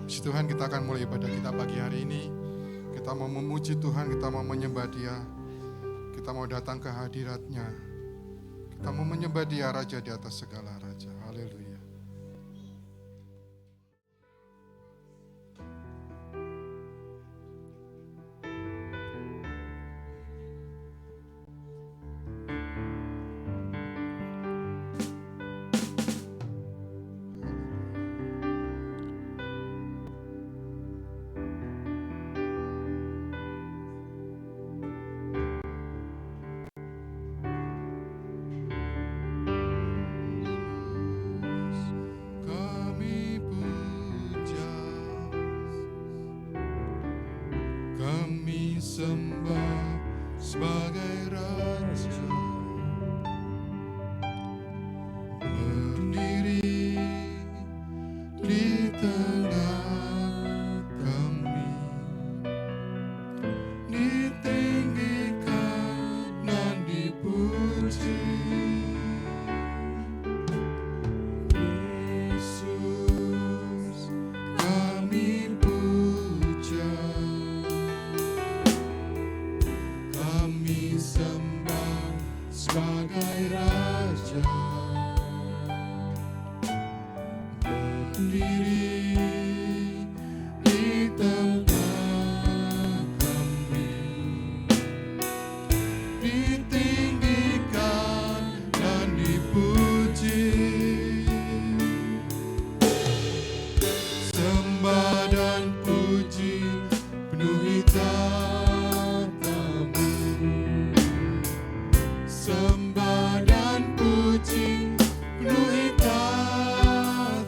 Puji Tuhan, kita akan mulai ibadah kita pagi hari ini. Kita mau memuji Tuhan, kita mau menyembah Dia. Kita mau datang ke hadirat-Nya. Kita mau menyembah Dia, Raja di atas segala raja. Haleluya. Sembah sebagai Raja, berdiri di tengah kami, ditinggikan dan dipuji. Yesus, kami puja. Kami sembah sebagai Raja, berdiri di tengah kami, ditinggikan dan dipuji. Sembah dan puji penuhi sembah dan puji penuhi tatamu.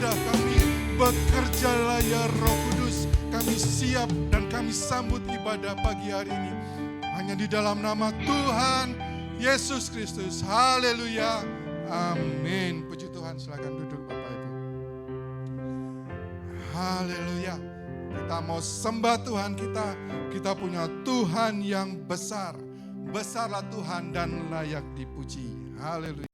ibadah kami. Bekerjalah ya Roh Kudus. Kami siap dan kami sambut ibadah pagi hari ini. Hanya di dalam nama Tuhan Yesus Kristus. Haleluya. Amin. Puji Tuhan, silakan duduk Bapak Ibu. Haleluya. Kita mau sembah Tuhan kita. Kita punya Tuhan yang besar. Besarlah Tuhan dan layak dipuji. Haleluya.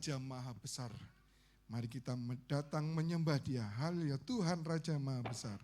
Raja Maha Besar. Mari kita datang menyembah Dia. Haleluya, Tuhan Raja Maha Besar.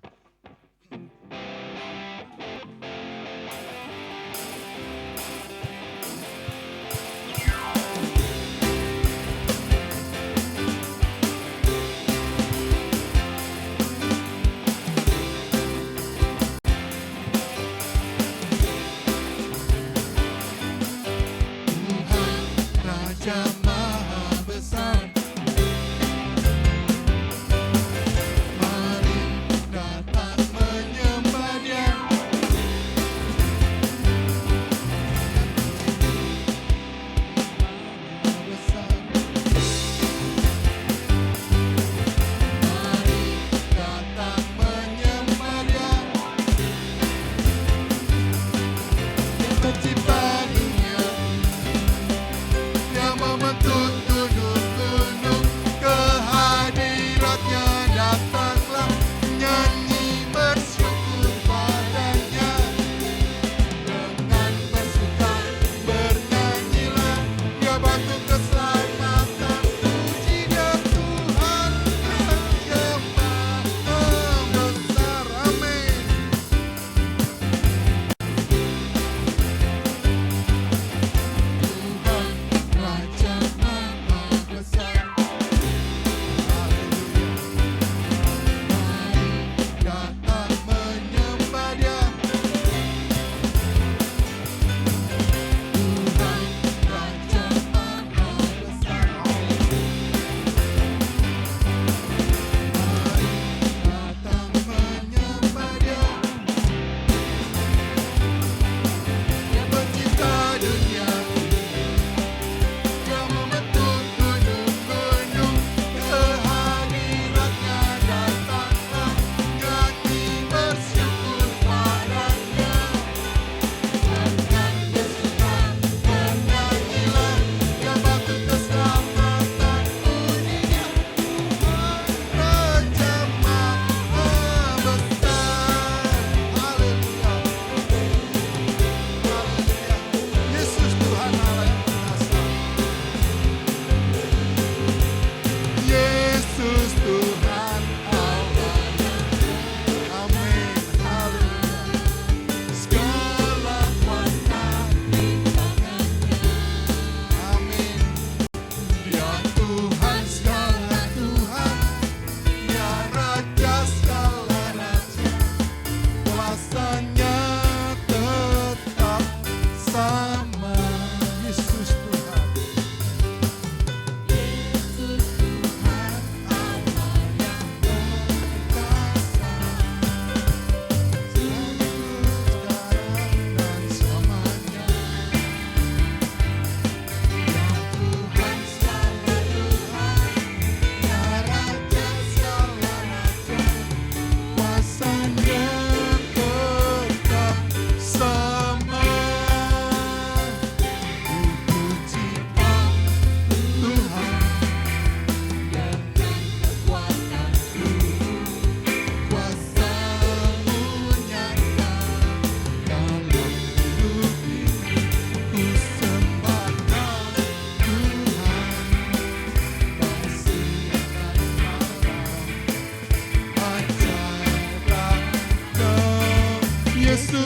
Yesus,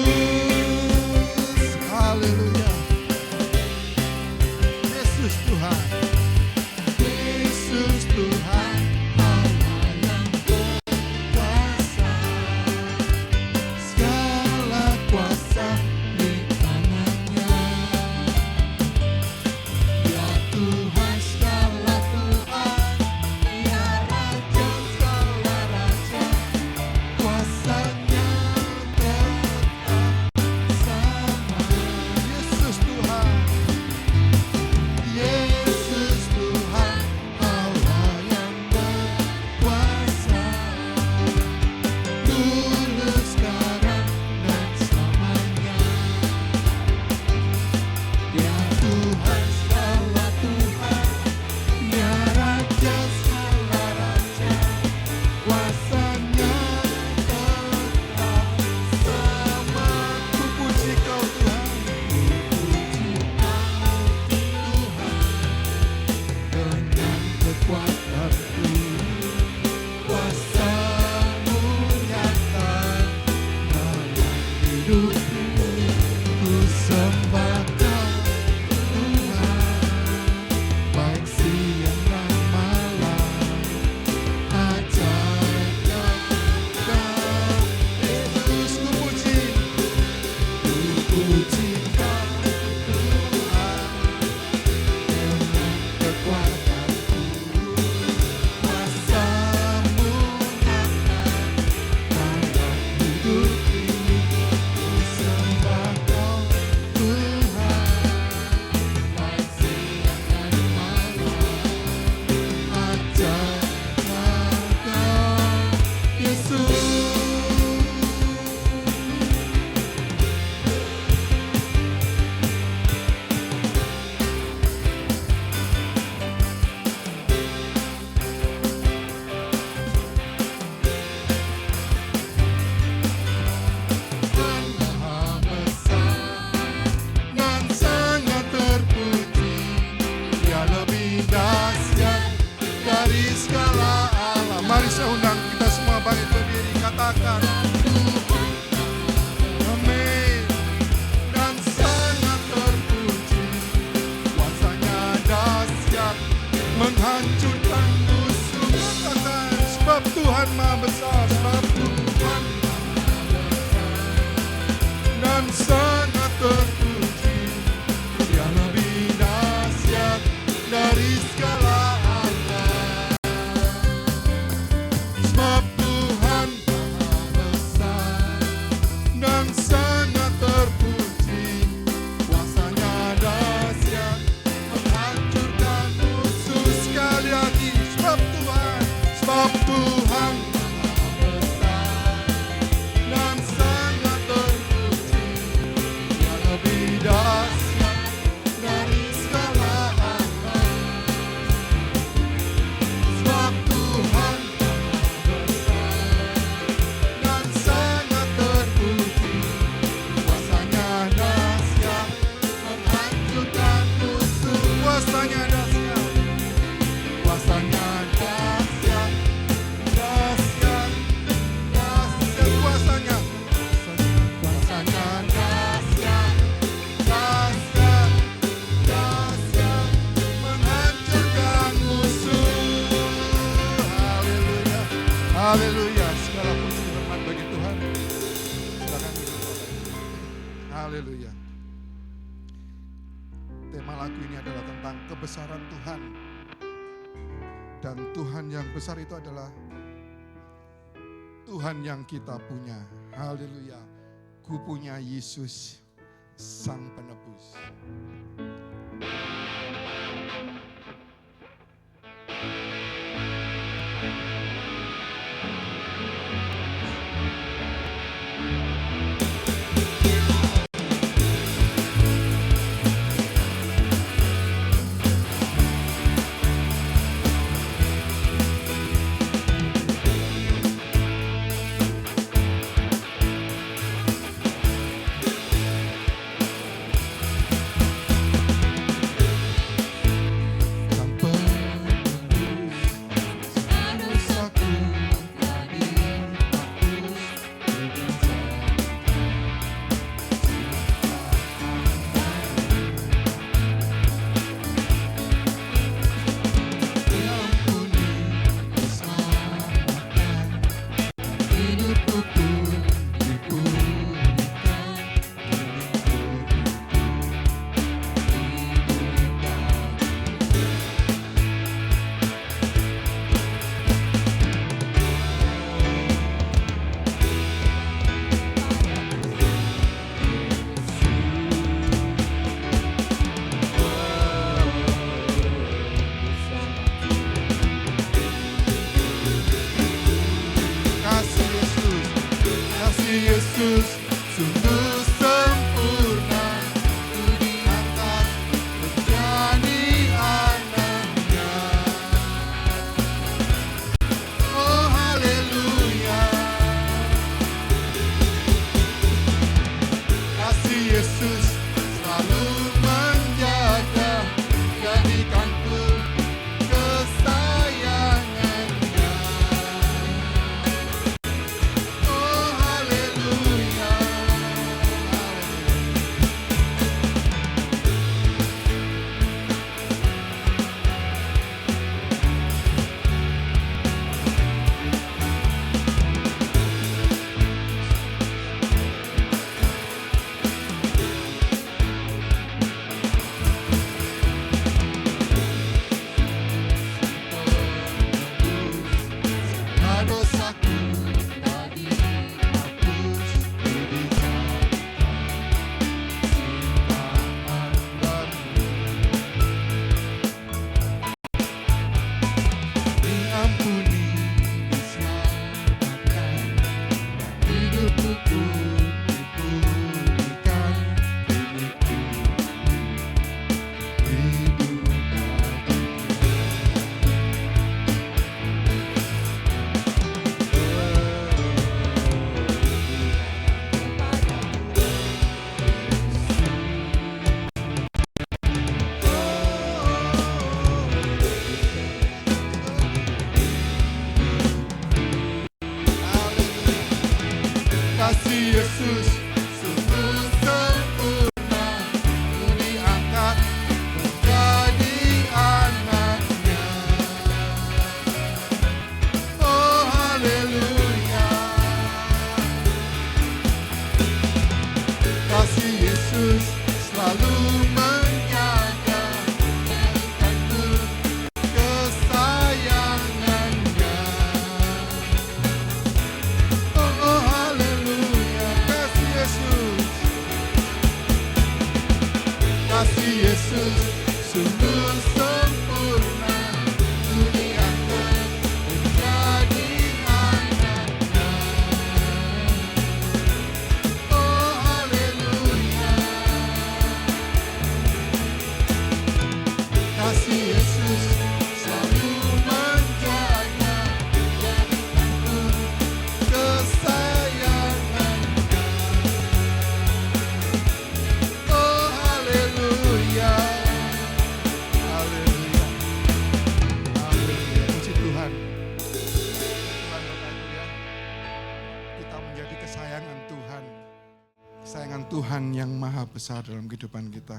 haleluya. Yesus Tuhan, Yesus Tuhan, Allah yang berkuasa, segala kuasa di tangannya. Ya Tuhan segala Tuhan, ya Raja segala Raja, kuasanya tetap sama. Yesus Tuhan, Yesus Tuhan, Allah yang berkuasa, dulu sekarang dan selamanya. Ya Tuhan segala Tuhan, ya Raja segala Raja, kuasanya tetap sama. Ku puji Kau Tuhan, ku puji Kau Tuhan, dengan kekuatanku, kuasa-Mu nyata dalam hidupku. Ku sembah Kau Tuhan, baik siang dan malam, ajaib yang Kau. Yesus ku puji Kau Tuhan, dengan kekuatanku, kuasa-Mu nyata dalam hidupku. Ku sembah Kau Tuhan, baik siang dan malam, ajaib yang Kau. Yesus. Tuhan Maha Besar dan sangat terpuji, Dia lebih dahsyat dari segala alam. Mari saya undang kita semua bangkit berdiri, katakan amin. Dan sangat terpuji, kuasanya dahsyat menghancurkan musuh. Katakan sebab Tuhan Maha Besar, sebab Tuhan dan sangat terpuji, Dia lebih dahsyat dari segala alam. Sebab Tuhan Maha Besar dan sangat terpuji, kuasanya dahsyat menghancurkan musuh. Sekali lagi, sebab Tuhan Maha Besar dan sangat terpuji, Dia lebih dahsyat dari segala alam. Sebab Tuhan Maha Besar dan sangat terpuji, kuasanya dahsyat menghancurkan musuh. Kuasanya dahsyat, kuasanya dahsyat, dahsyat, dahsyat kuasanya. Kuasanya dahsyat, dahsyat, dahsyat menghancurkan musuh. Haleluya, haleluya. Segala puji hormat bagi Tuhan. Silakan duduk Bapak Ibu. Haleluya. Tema lagu ini adalah tentang kebesaran Tuhan. Dan Tuhan yang besar itu adalah Tuhan yang kita punya. Haleluya. Ku punya Yesus, Sang Penebus. dengan Tuhan yang maha besar dalam kehidupan kita.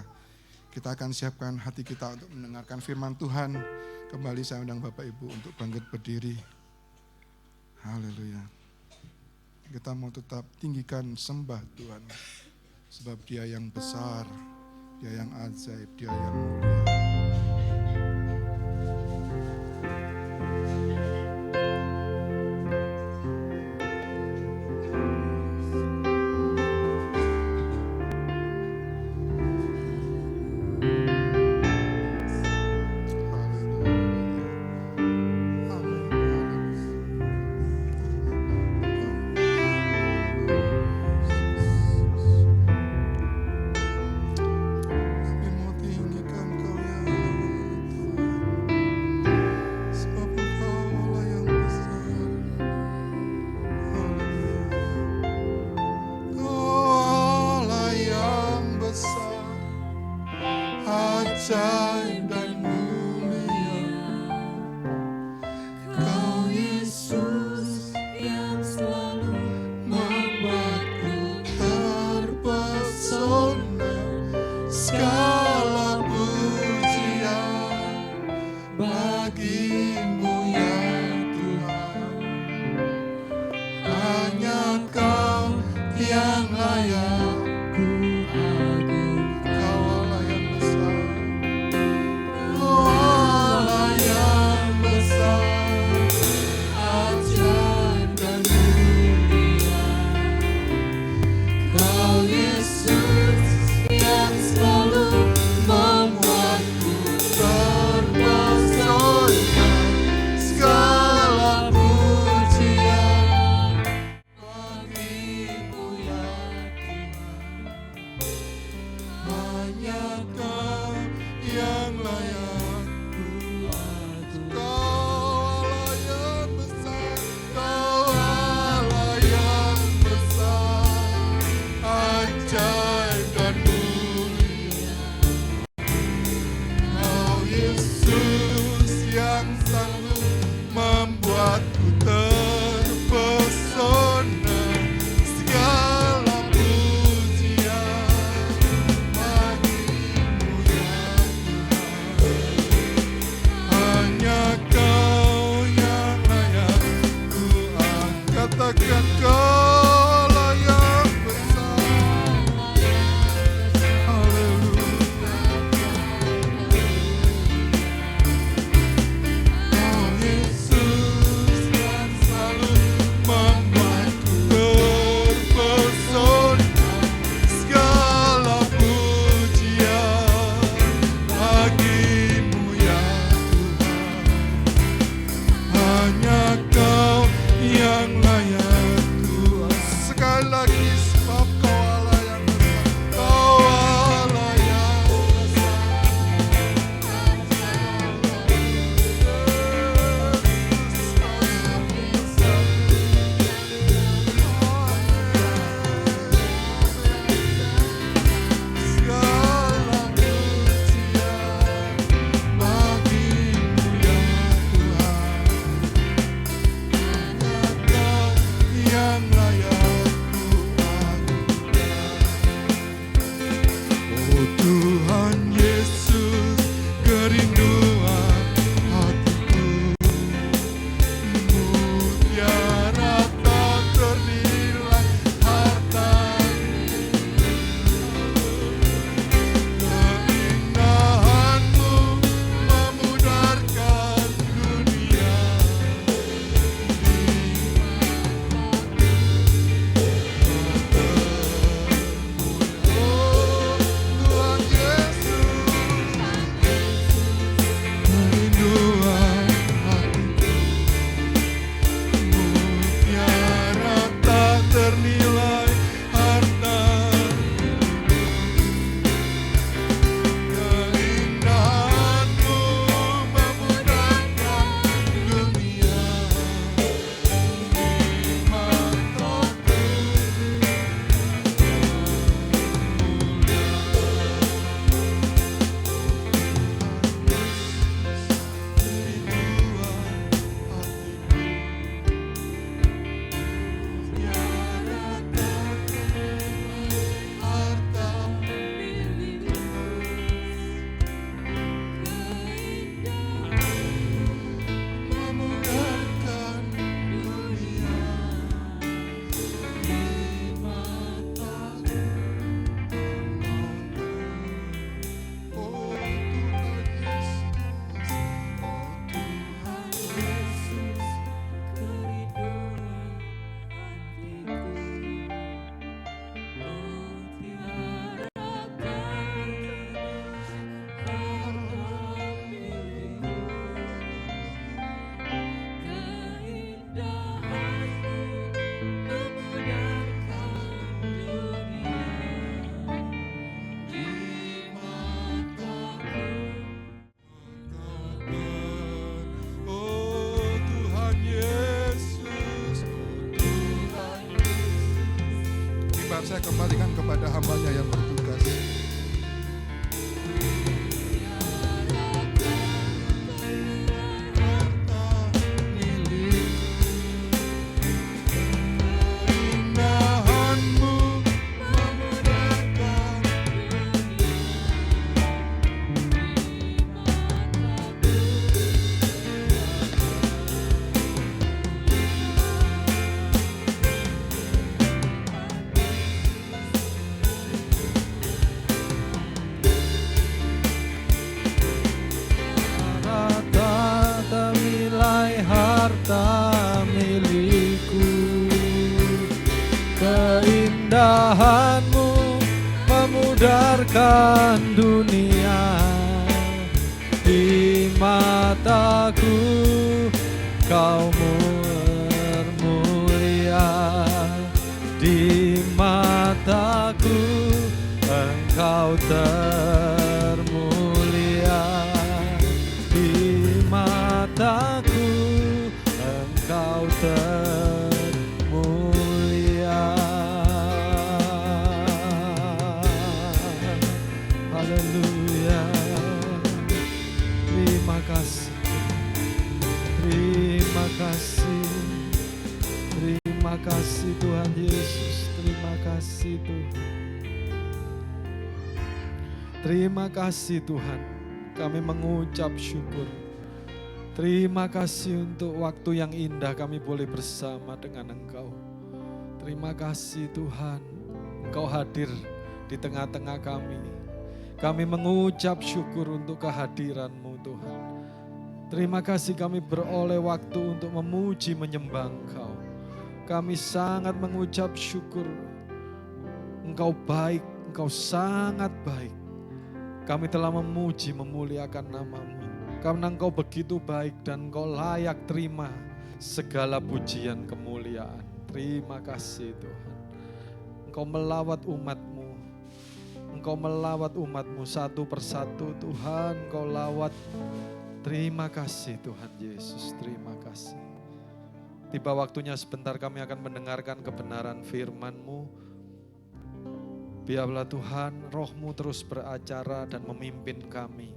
Kita akan siapkan hati kita untuk mendengarkan firman Tuhan. Kembali saya undang Bapak Ibu untuk bangkit berdiri. Haleluya. Kita mau tetap tinggikan sembah Tuhan. Sebab Dia yang besar, Dia yang ajaib, Dia yang mulia. Kami mau tinggikan Kau ya saya kembalikan kepada hambanya yang bertugas. Keindahanmu memudarkan dunia. Di mataku kau bermulia. Di mataku engkau termulia. Di mataku engkau termulia. Haleluya. Terima kasih. Terima kasih. Terima kasih Tuhan Yesus. Terima kasih Tuhan. Terima kasih Tuhan. Kami mengucap syukur. Terima kasih untuk waktu yang indah kami boleh bersama dengan Engkau. Terima kasih Tuhan, Engkau hadir di tengah-tengah kami. Kami mengucap syukur untuk kehadiran-Mu Tuhan. Terima kasih kami beroleh waktu untuk memuji menyembah Engkau. Kami sangat mengucap syukur. Engkau baik, Engkau sangat baik. Kami telah memuji memuliakan nama-Mu. Karena Engkau begitu baik dan Engkau layak terima segala pujian kemuliaan. Terima kasih Tuhan. Engkau melawat umat-Mu. Engkau melawat umat-Mu satu persatu Tuhan. Engkau lawat. Terima kasih Tuhan Yesus. Terima kasih. Tiba waktunya sebentar kami akan mendengarkan kebenaran firman-Mu. Biarlah Tuhan roh-Mu terus beracara dan memimpin kami.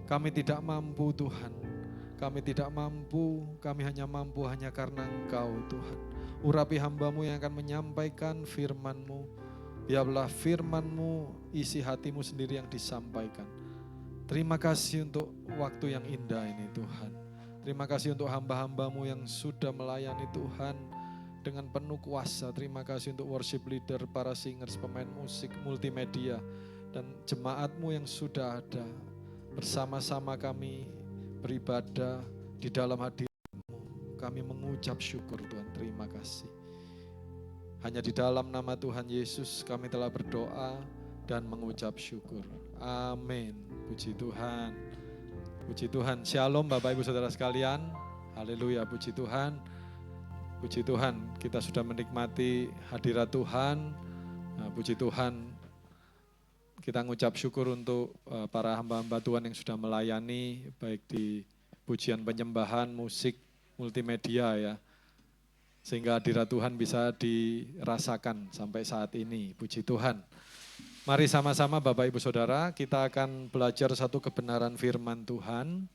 Kami tidak mampu Tuhan, kami tidak mampu, kami hanya mampu hanya karena Engkau Tuhan. Urapi hamba-Mu yang akan menyampaikan firman-Mu, biarlah firman-Mu isi hati-Mu sendiri yang disampaikan. Terima kasih untuk waktu yang indah ini Tuhan. Terima kasih untuk hamba-hamba-Mu yang sudah melayani Tuhan dengan penuh kuasa. Terima kasih untuk worship leader, para singers, pemain musik, multimedia, dan jemaat-Mu yang sudah ada. Bersama-sama kami beribadah di dalam hadirat-Mu. Kami mengucap syukur Tuhan, terima kasih. Hanya di dalam nama Tuhan Yesus kami telah berdoa dan mengucap syukur. Amin. Puji Tuhan. Puji Tuhan. Shalom Bapak Ibu Saudara sekalian. Haleluya, puji Tuhan. Puji Tuhan, kita sudah menikmati hadirat Tuhan. Puji Tuhan. Kita mengucap syukur untuk para hamba-hamba Tuhan yang sudah melayani, baik di pujian penyembahan, musik, multimedia ya. Sehingga hadirat Tuhan bisa dirasakan sampai saat ini, puji Tuhan. Mari sama-sama Bapak Ibu Saudara, kita akan belajar satu kebenaran firman Tuhan.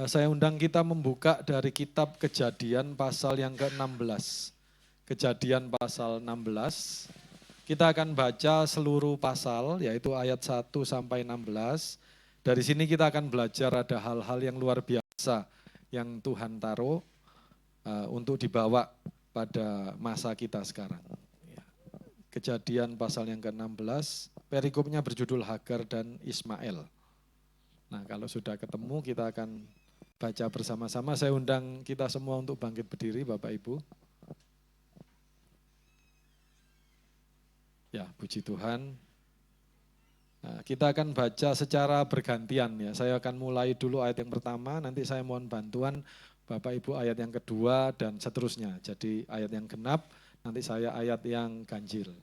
Saya undang kita membuka dari kitab Kejadian pasal yang ke-16. Kejadian pasal 16. Kita akan baca seluruh pasal, yaitu ayat 1 sampai 16. Dari sini kita akan belajar ada hal-hal yang luar biasa yang Tuhan taruh untuk dibawa pada masa kita sekarang. Kejadian pasal yang ke-16, perikopnya berjudul Hagar dan Ismail. Nah, kalau sudah ketemu kita akan baca bersama-sama. Saya undang kita semua untuk bangkit berdiri, Bapak Ibu. Ya, puji Tuhan. Nah, kita akan baca secara bergantian ya. Saya akan mulai dulu ayat yang pertama, nanti saya mohon bantuan Bapak Ibu ayat yang kedua dan seterusnya. Jadi ayat yang genap, nanti saya ayat yang ganjil.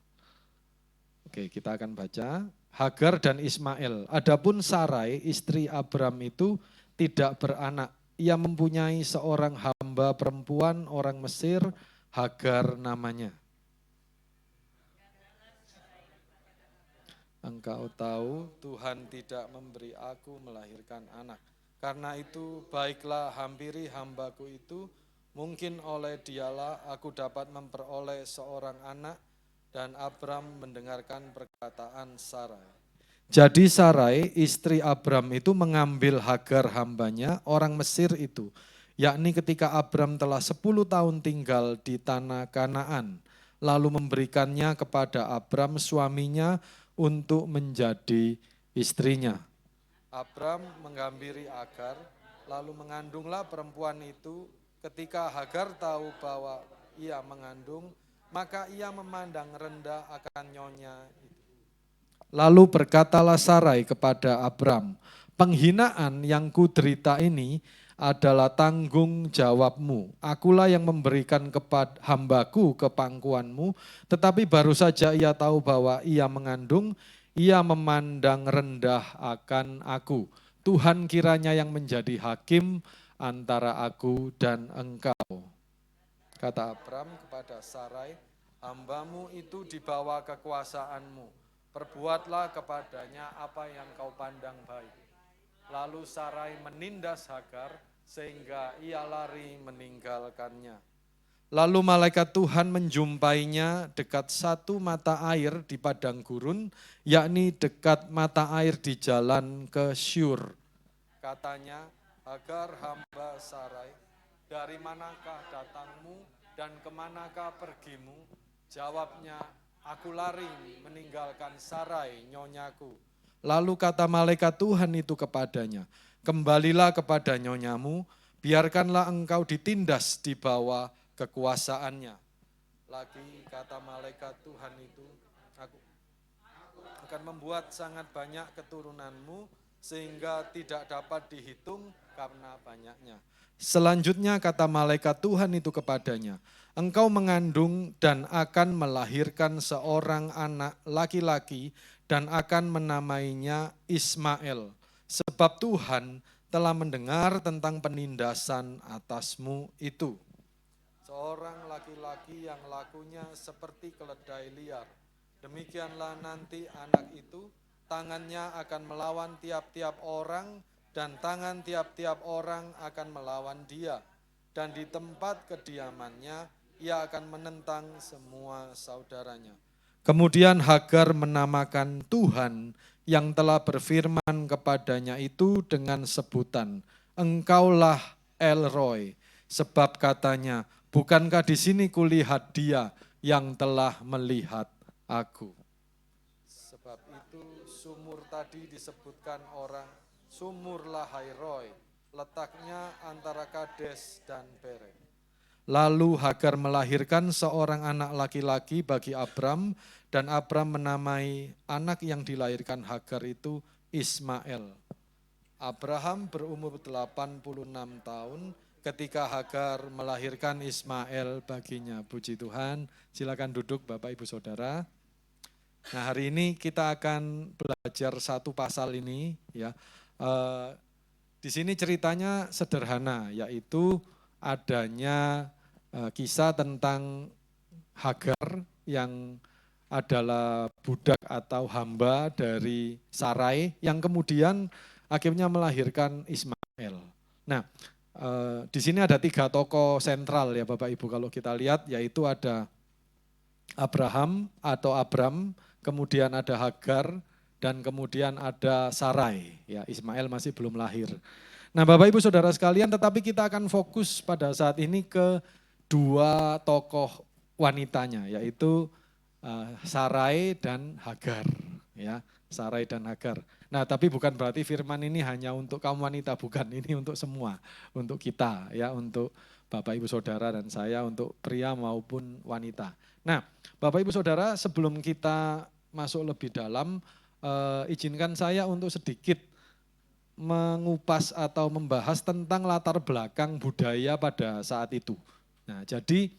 Oke, kita akan baca. Hagar dan Ismail. Adapun Sarai, istri Abram itu tidak beranak. Ia mempunyai seorang hamba perempuan orang Mesir, Hagar namanya. Engkau tahu Tuhan tidak memberi aku melahirkan anak. Karena itu baiklah hampiri hambaku itu, mungkin oleh dialah aku dapat memperoleh seorang anak. Dan Abram mendengarkan perkataan Sarai. Jadi Sarai istri Abram itu mengambil Hagar hambanya orang Mesir itu. Yakni ketika Abram telah 10 tahun tinggal di tanah Kanaan. Lalu memberikannya kepada Abram suaminya untuk menjadi istrinya. Abram menggambiri Hagar, lalu mengandunglah perempuan itu. Ketika Hagar tahu bahwa ia mengandung, maka ia memandang rendah akan nyonya itu. Lalu berkatalah Sarai kepada Abram, penghinaan yang kuderita ini adalah tanggung jawabmu. Akulah yang memberikan kepada hambaku ke pangkuanmu, tetapi baru saja ia tahu bahwa ia mengandung, ia memandang rendah akan aku. Tuhan kiranya yang menjadi hakim antara aku dan engkau. Kata Abram kepada Sarai, hambamu itu di bawah kekuasaanmu. Perbuatlah kepadanya apa yang kau pandang baik. Lalu Sarai menindas Hagar sehingga ia lari meninggalkannya. Lalu malaikat Tuhan menjumpainya dekat satu mata air di padang gurun, yakni dekat mata air di jalan ke Syur. Katanya, Hagar hamba Sarai, dari manakah datangmu dan kemanakah pergimu? Jawabnya, aku lari meninggalkan Sarai nyonyaku. Lalu kata malaikat Tuhan itu kepadanya, kembalilah kepada nyonyamu, biarkanlah engkau ditindas di bawah kekuasaannya. Lagi kata malaikat Tuhan itu, aku akan membuat sangat banyak keturunanmu sehingga tidak dapat dihitung karena banyaknya. Selanjutnya kata malaikat Tuhan itu kepadanya, engkau mengandung dan akan melahirkan seorang anak laki-laki dan akan menamainya Ismail. Sebab Tuhan telah mendengar tentang penindasan atasmu itu. Seorang laki-laki yang lakunya seperti keledai liar. Demikianlah nanti anak itu, tangannya akan melawan tiap-tiap orang dan tangan tiap-tiap orang akan melawan dia. Dan di tempat kediamannya, ia akan menentang semua saudaranya. Kemudian Hagar menamakan Tuhan yang telah berfirman kepadanya itu dengan sebutan, engkaulah El Roy, sebab katanya, bukankah di sini kulihat dia yang telah melihat aku. Sebab itu sumur tadi disebutkan orang sumur Lahairoi, letaknya antara Kades dan Beret. Lalu Hagar melahirkan seorang anak laki-laki bagi Abram, dan Abram menamai anak yang dilahirkan Hagar itu Ismail. Abraham berumur 86 tahun ketika Hagar melahirkan Ismail baginya. Puji Tuhan, silakan duduk Bapak Ibu Saudara. Nah, hari ini kita akan belajar satu pasal ini ya. Di sini ceritanya sederhana, yaitu adanya kisah tentang Hagar yang adalah budak atau hamba dari Sarai yang kemudian akhirnya melahirkan Ismail. Nah, di sini ada 3 tokoh sentral ya Bapak Ibu kalau kita lihat, yaitu ada Abraham atau Abram, kemudian ada Hagar, dan kemudian ada Sarai. Ya, Ismail masih belum lahir. Nah Bapak Ibu Saudara sekalian, tetapi kita akan fokus pada saat ini ke 2 tokoh wanitanya, yaitu Sarai dan Hagar. Ya, Sarai dan Hagar. Nah, tapi bukan berarti firman ini hanya untuk kaum wanita, bukan, ini untuk semua, untuk kita, ya, untuk Bapak Ibu Saudara dan saya, untuk pria maupun wanita. Nah, Bapak Ibu Saudara, sebelum kita masuk lebih dalam, izinkan saya untuk sedikit mengupas atau membahas tentang latar belakang budaya pada saat itu. Nah, jadi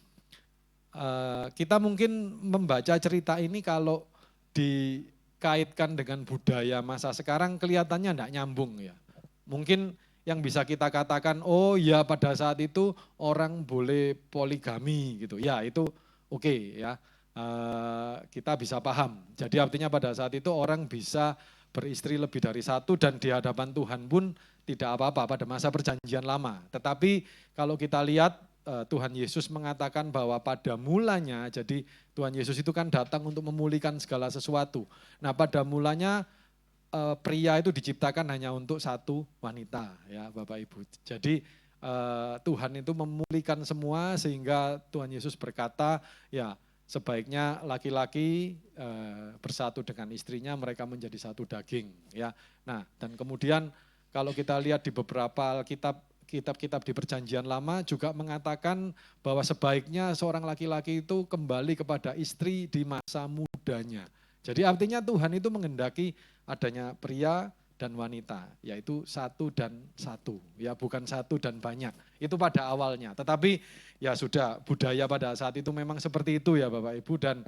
kita mungkin membaca cerita ini kalau dikaitkan dengan budaya masa sekarang kelihatannya tidak nyambung ya. Mungkin yang bisa kita katakan, oh ya pada saat itu orang boleh poligami gitu. Ya itu oke ya. kita bisa paham. Jadi artinya pada saat itu orang bisa beristri lebih dari satu dan di hadapan Tuhan pun tidak apa-apa pada masa perjanjian lama. Tetapi kalau kita lihat Tuhan Yesus mengatakan bahwa pada mulanya, jadi Tuhan Yesus itu kan datang untuk memulihkan segala sesuatu. Nah pada mulanya pria itu diciptakan hanya untuk satu wanita, ya Bapak Ibu. Jadi Tuhan itu memulihkan semua sehingga Tuhan Yesus berkata, ya sebaiknya laki-laki bersatu dengan istrinya, mereka menjadi satu daging, ya. Nah dan kemudian kalau kita lihat di beberapa kitab-kitab di Perjanjian Lama juga mengatakan bahwa sebaiknya seorang laki-laki itu kembali kepada istri di masa mudanya. Jadi artinya Tuhan itu menghendaki adanya pria dan wanita, yaitu satu dan satu, ya bukan satu dan banyak. Itu pada awalnya, tetapi ya sudah budaya pada saat itu memang seperti itu ya Bapak Ibu, dan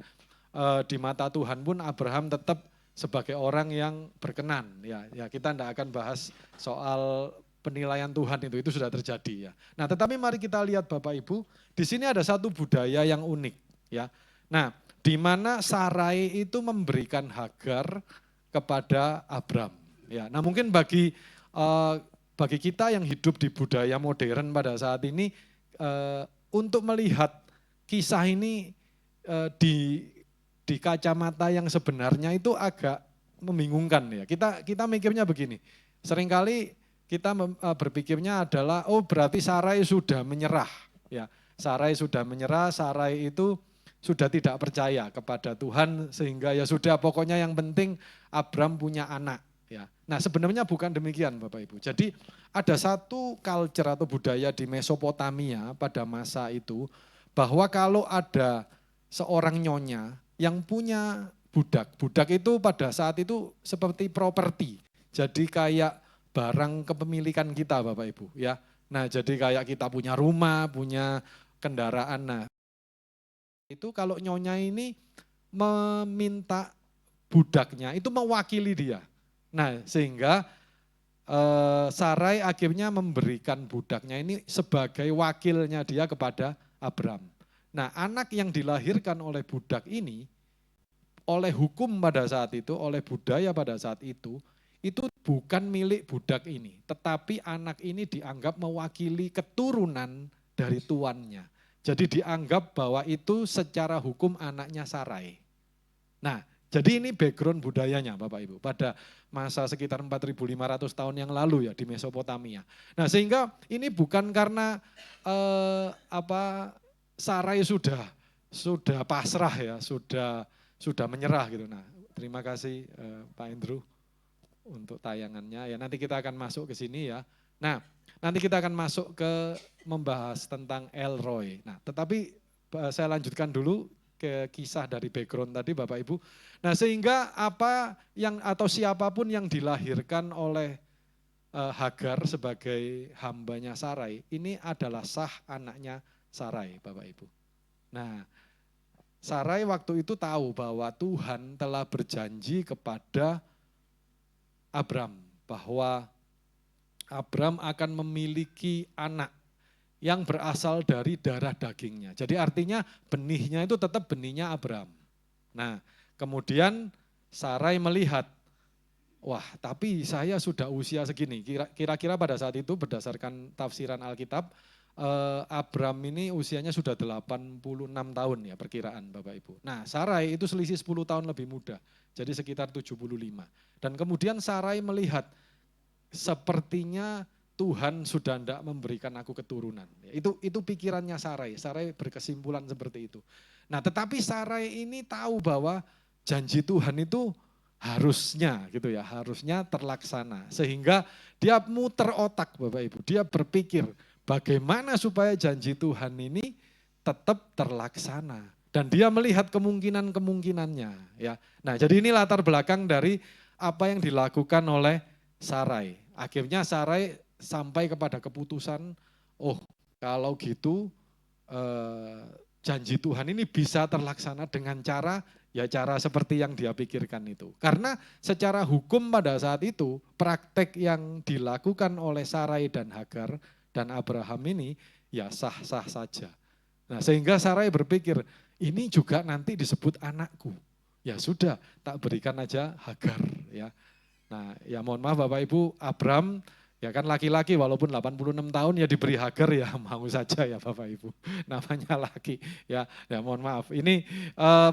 di mata Tuhan pun Abraham tetap sebagai orang yang berkenan. Ya kita tidak akan bahas soal penilaian Tuhan itu sudah terjadi ya. Nah tetapi mari kita lihat Bapak Ibu, di sini ada satu budaya yang unik ya. Nah di mana Sarai itu memberikan Hagar kepada Abram. Ya, nah mungkin bagi kita yang hidup di budaya modern pada saat ini untuk melihat kisah ini di kacamata yang sebenarnya itu agak membingungkan ya. Kita mikirnya begini. Seringkali kita berpikirnya adalah oh berarti Sarai sudah menyerah ya. Sarai sudah menyerah, Sarai itu sudah tidak percaya kepada Tuhan sehingga ya sudah pokoknya yang penting Abram punya anak. Ya. Nah sebenarnya bukan demikian Bapak Ibu. Jadi ada satu culture atau budaya di Mesopotamia pada masa itu bahwa kalau ada seorang nyonya yang punya budak. Budak itu pada saat itu seperti properti. Jadi kayak barang kepemilikan kita Bapak Ibu. Ya. Nah jadi kayak kita punya rumah, punya kendaraan. Nah itu kalau nyonya ini meminta budaknya itu mewakili dia. Nah sehingga Sarai akhirnya memberikan budaknya ini sebagai wakilnya dia kepada Abram. Nah anak yang dilahirkan oleh budak ini, oleh hukum pada saat itu, oleh budaya pada saat itu bukan milik budak ini. Tetapi anak ini dianggap mewakili keturunan dari tuannya. Jadi dianggap bahwa itu secara hukum anaknya Sarai. Nah, jadi ini background budayanya Bapak Ibu pada masa sekitar 4.500 tahun yang lalu ya di Mesopotamia. Nah, sehingga ini bukan karena Sarai sudah pasrah ya, sudah menyerah gitu. Nah, terima kasih Pak Andrew untuk tayangannya. Ya, nanti kita akan masuk ke sini ya. Nah, nanti kita akan masuk ke membahas tentang Elroy. Nah, tetapi saya lanjutkan dulu ke kisah dari background tadi Bapak Ibu. Nah, sehingga siapapun yang dilahirkan oleh Hagar sebagai hambanya Sarai, ini adalah sah anaknya Sarai Bapak Ibu. Nah, Sarai waktu itu tahu bahwa Tuhan telah berjanji kepada Abram bahwa Abram akan memiliki anak yang berasal dari darah dagingnya. Jadi artinya benihnya itu tetap benihnya Abram. Nah kemudian Sarai melihat, wah tapi saya sudah usia segini. Kira-kira pada saat itu berdasarkan tafsiran Alkitab, Abram ini usianya sudah 86 tahun ya perkiraan Bapak Ibu. Nah Sarai itu selisih 10 tahun lebih muda, jadi sekitar 75. Dan kemudian Sarai melihat, sepertinya Tuhan sudah tidak memberikan aku keturunan. Itu pikirannya Sarai. Sarai berkesimpulan seperti itu. Nah tetapi Sarai ini tahu bahwa janji Tuhan itu harusnya gitu ya, harusnya terlaksana. Sehingga dia muter otak Bapak Ibu, dia berpikir bagaimana supaya janji Tuhan ini tetap terlaksana. Dan dia melihat kemungkinan-kemungkinannya. Ya. Nah jadi ini latar belakang dari apa yang dilakukan oleh Sarai. Akhirnya Sarai sampai kepada keputusan, oh kalau gitu janji Tuhan ini bisa terlaksana dengan cara seperti yang dia pikirkan itu. Karena secara hukum pada saat itu praktek yang dilakukan oleh Sarai dan Hagar dan Abraham ini ya sah-sah saja. Nah, sehingga Sarai berpikir, ini juga nanti disebut anakku. Ya sudah, tak berikan aja Hagar ya. Nah, ya mohon maaf Bapak Ibu, Abram ya kan laki-laki walaupun 86 tahun ya diberi Hagar ya mau saja ya Bapak Ibu. Namanya laki ya. Ya mohon maaf. Ini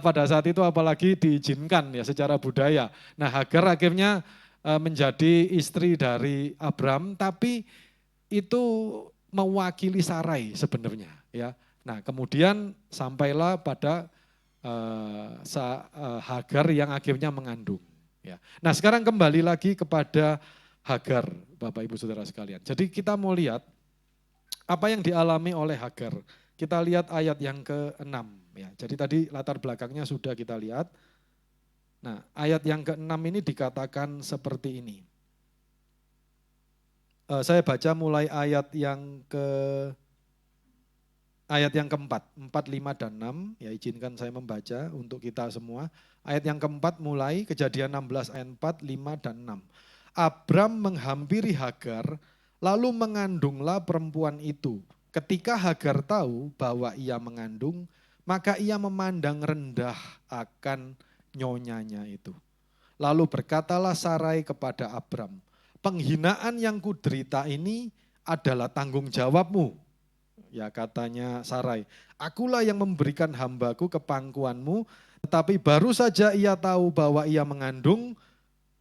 pada saat itu apalagi diizinkan ya secara budaya. Nah, Hagar akhirnya menjadi istri dari Abram tapi itu mewakili Sarai sebenarnya ya. Nah, kemudian sampailah pada Hagar yang akhirnya mengandung. Ya. Nah, sekarang kembali lagi kepada Hagar, Bapak Ibu Saudara sekalian. Jadi kita mau lihat apa yang dialami oleh Hagar. Kita lihat ayat yang ke-6 ya. Jadi tadi latar belakangnya sudah kita lihat. Nah, ayat yang ke-6 ini dikatakan seperti ini. Saya baca mulai ayat yang keempat, 4, 5, dan 6, ya izinkan saya membaca untuk kita semua. Ayat yang keempat mulai Kejadian 16 ayat 4, 5, dan 6. Abram menghampiri Hagar, lalu mengandunglah perempuan itu. Ketika Hagar tahu bahwa ia mengandung, maka ia memandang rendah akan nyonyanya itu. Lalu berkatalah Sarai kepada Abram, penghinaan yang kuderita ini adalah tanggung jawabmu. Ya katanya Sarai, akulah yang memberikan hambaku ke pangkuanmu, tetapi baru saja ia tahu bahwa ia mengandung,